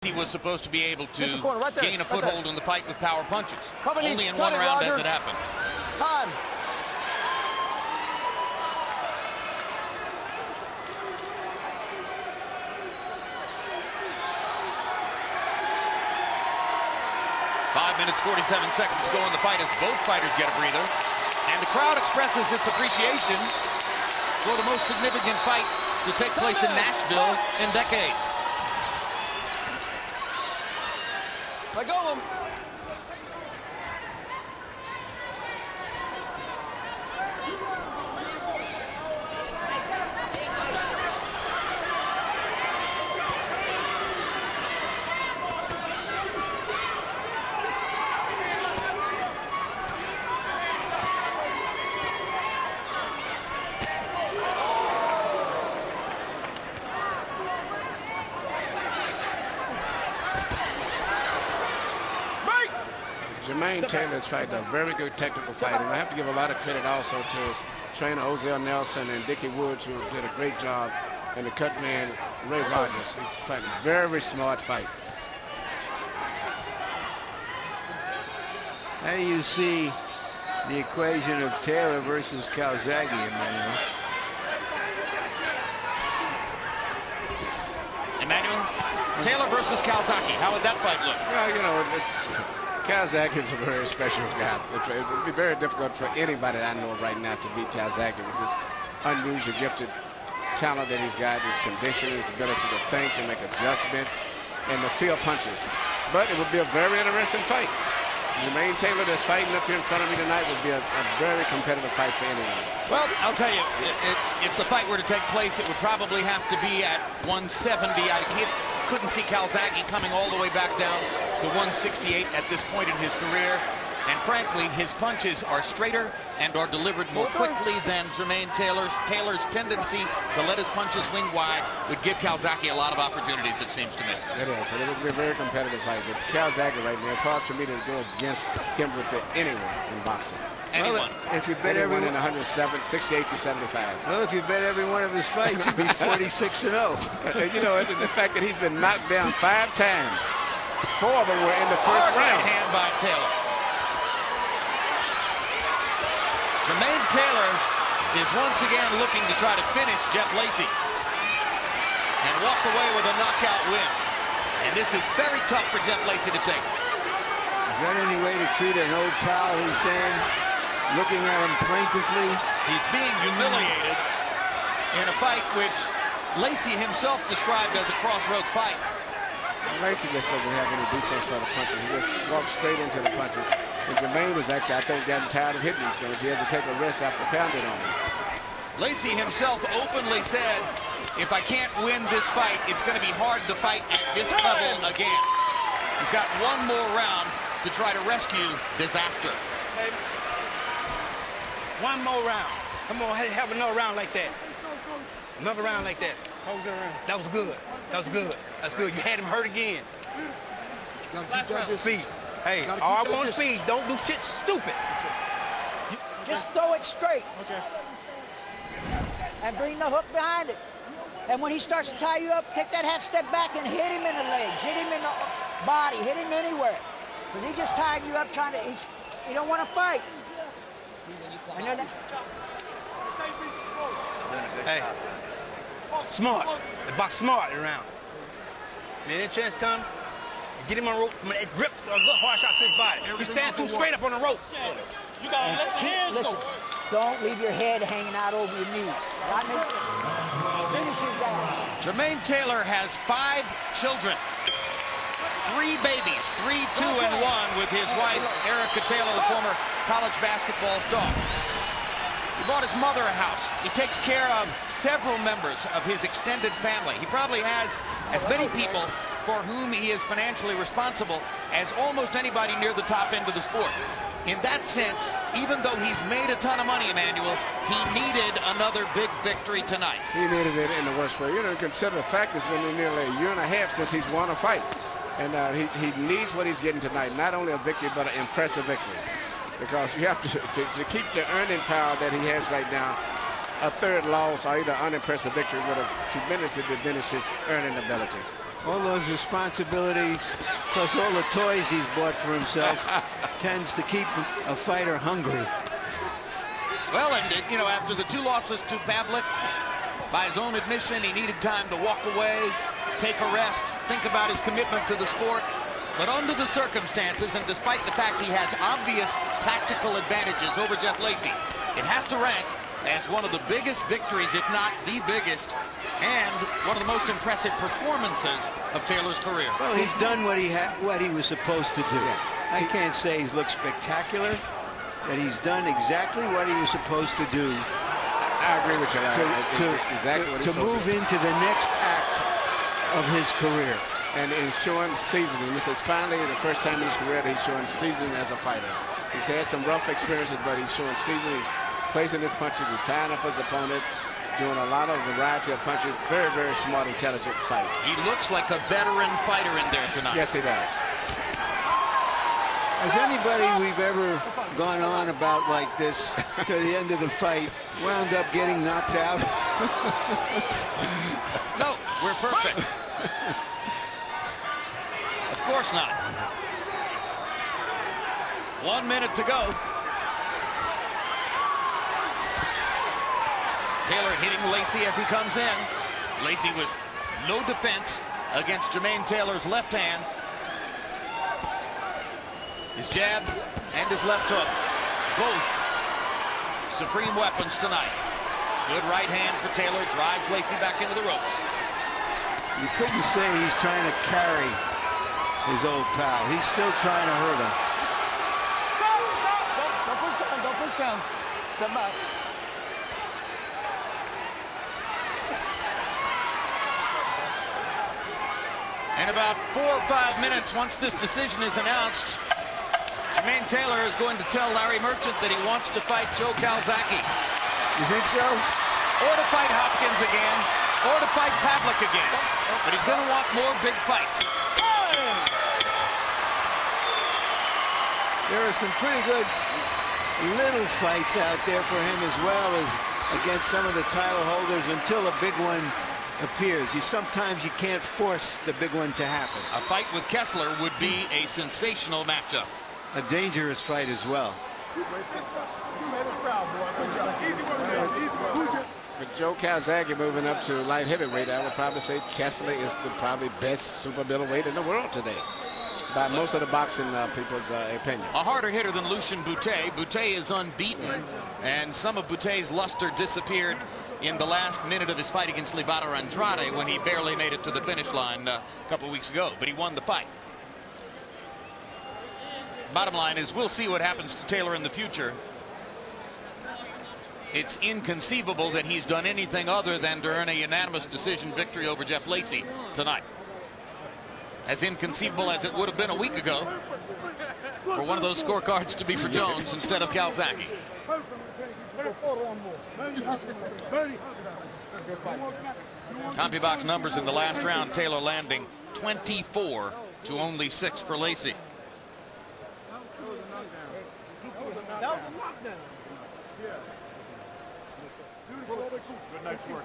He was supposed to be able to gain a foothold in the fight with power punches. Only in one round has it happened. Time. Five minutes, 47 seconds to go in the fight as both fighters get a breather. And the crowd expresses its appreciation for the most significant fight to take place in Nashville in decades. Let go of him. Jermain Taylor's fighting a very good technical fight, and I have to give a lot of credit also to his trainer Ozell Nelson and Dickie Woods, who did a great job, and the cut man Ray Rogers. He's fighting a very smart fight. How do you see the equation of Taylor versus Calzaghe, Emmanuel? Emmanuel, Taylor versus Calzaghe. How would that fight look? Well, you know, Calzaghe is a very special guy. It would be very difficult for anybody that I know right now to beat Calzaghe with this unusual, gifted talent that he's got, his conditioning, his ability to think and make adjustments, and to feel punches. But it would be a very interesting fight. Jermain Taylor that's fighting up here in front of me tonight would be a very competitive fight for anyone. Well, I'll tell you, if the fight were to take place, it would probably have to be at 170. I couldn't see Calzaghe coming all the way back down to 168 at this point in his career. And frankly, his punches are straighter and are delivered more quickly than Jermain Taylor's. Taylor's tendency to let his punches swing wide would give Calzaghe a lot of opportunities, it seems to me. It is, but it would be a very competitive fight. But Calzaghe right now, it's hard for me to go against him with anyone in boxing. Anyone. Well, if you bet everyone in 107, 68 to 75. Well, if you bet every one of his fights, he'd be 46-0. You know, the fact that he's been knocked down 5 times, 4 of them were in the first round. Right hand by Taylor. Jermain Taylor is once again looking to try to finish Jeff Lacy and walk away with a knockout win. And this is very tough for Jeff Lacy to take. Is that any way to treat an old pal, he's saying, looking at him plaintively? He's being humiliated in a fight which Lacy himself described as a crossroads fight. Lacy just doesn't have any defense for the punches. He just walks straight into the punches. And Jermain was actually, I think, getting tired of hitting him, so he has to take a rest after pounding on him. Lacy himself openly said, if I can't win this fight, it's going to be hard to fight at this level again. He's got one more round to try to rescue disaster. Hey, one more round. Come on, have another round like that. Another round like that. How was that round? That was good. That was good. That's good. You had him hurt again. Last round. Speed. Hey, all I want is speed. Don't do shit stupid. Just throw it straight. Okay. And bring the hook behind it. And when he starts to tie you up, take that half step back and hit him in the legs, hit him in the body, hit him anywhere. Because he just tied you up trying to, he don't want to fight. Hey, smart. The box smart around. Man, that chance come, get him on the rope. I mean, it rips a good hard shot to his body. He stands too straight up on the rope. You gotta let your hands go. Don't leave your head hanging out over your knees. Got me? Finish his ass. Jermain Taylor has 5 children. 3 babies, 3, 2, and 1 with his wife, Erica Taylor, the former college basketball star. He bought his mother a house. He takes care of several members of his extended family. He probably has as many people for whom he is financially responsible as almost anybody near the top end of the sport. In that sense, even though he's made a ton of money, Emmanuel, he needed another big victory tonight. He needed it in the worst way. You know, consider the fact it's been nearly a year and a half since he's won a fight. And he needs what he's getting tonight. Not only a victory, but an impressive victory. Because you have to keep the earning power that he has right now. A third loss or either unimpressive victory would have tremendously diminished his earning ability. All those responsibilities, plus all the toys he's bought for himself, tends to keep a fighter hungry. Well, and you know, after the 2 losses to Pavlik, by his own admission, he needed time to walk away, take a rest, think about his commitment to the sport. But under the circumstances, and despite the fact he has obvious tactical advantages over Jeff Lacy, it has to rank as one of the biggest victories, if not the biggest, and one of the most impressive performances of Taylor's career. Well, he's done what he was supposed to do. I can't say he's looked spectacular, but he's done exactly what he was supposed to do. I agree with you. To move into the next act of his career. And he's showing seasoning. This is finally the first time in his career that he's showing seasoning as a fighter. He's had some rough experiences, but he's showing seasoning. He's placing his punches. He's tying up his opponent, doing a lot of variety of punches. Very, very smart, intelligent fight. He looks like a veteran fighter in there tonight. Yes, he does. Has anybody we've ever gone on about like this to the end of the fight wound up getting knocked out? No, we're perfect. Of course not. 1 minute to go. Taylor hitting Lacy as he comes in. Lacy with no defense against Jermain Taylor's left hand. His jab and his left hook, both supreme weapons tonight. Good right hand for Taylor, drives Lacy back into the ropes. You couldn't say he's trying to carry his old pal. He's still trying to hurt him. Stop! Don't push down. Don't push down. Step back. In about 4 or 5 minutes, once this decision is announced, Jermain Taylor is going to tell Larry Merchant that he wants to fight Joe Calzaghe. You think so? Or to fight Hopkins again, or to fight Pavlik again. But he's going to want more big fights. There are some pretty good little fights out there for him as well as against some of the title holders until a big one appears. Sometimes you can't force the big one to happen. A fight with Kessler would be a sensational matchup. A dangerous fight as well. With Joe Calzaghe moving up to light heavyweight, I would probably say Kessler is the probably best super middleweight in the world today, by most of the boxing people's opinion. A harder hitter than Lucien Boutte. Boutte is unbeaten, and some of Boutte's luster disappeared in the last minute of his fight against Libado Andrade when he barely made it to the finish line a couple weeks ago, but he won the fight. Bottom line is we'll see what happens to Taylor in the future. It's inconceivable that he's done anything other than to earn a unanimous decision victory over Jeff Lacy tonight. As inconceivable as it would have been a week ago for one of those scorecards to be for Jones instead of Calzaghe. CompuBox numbers in the last round, Taylor landing 24 to only 6 for Lacy. Good night's work.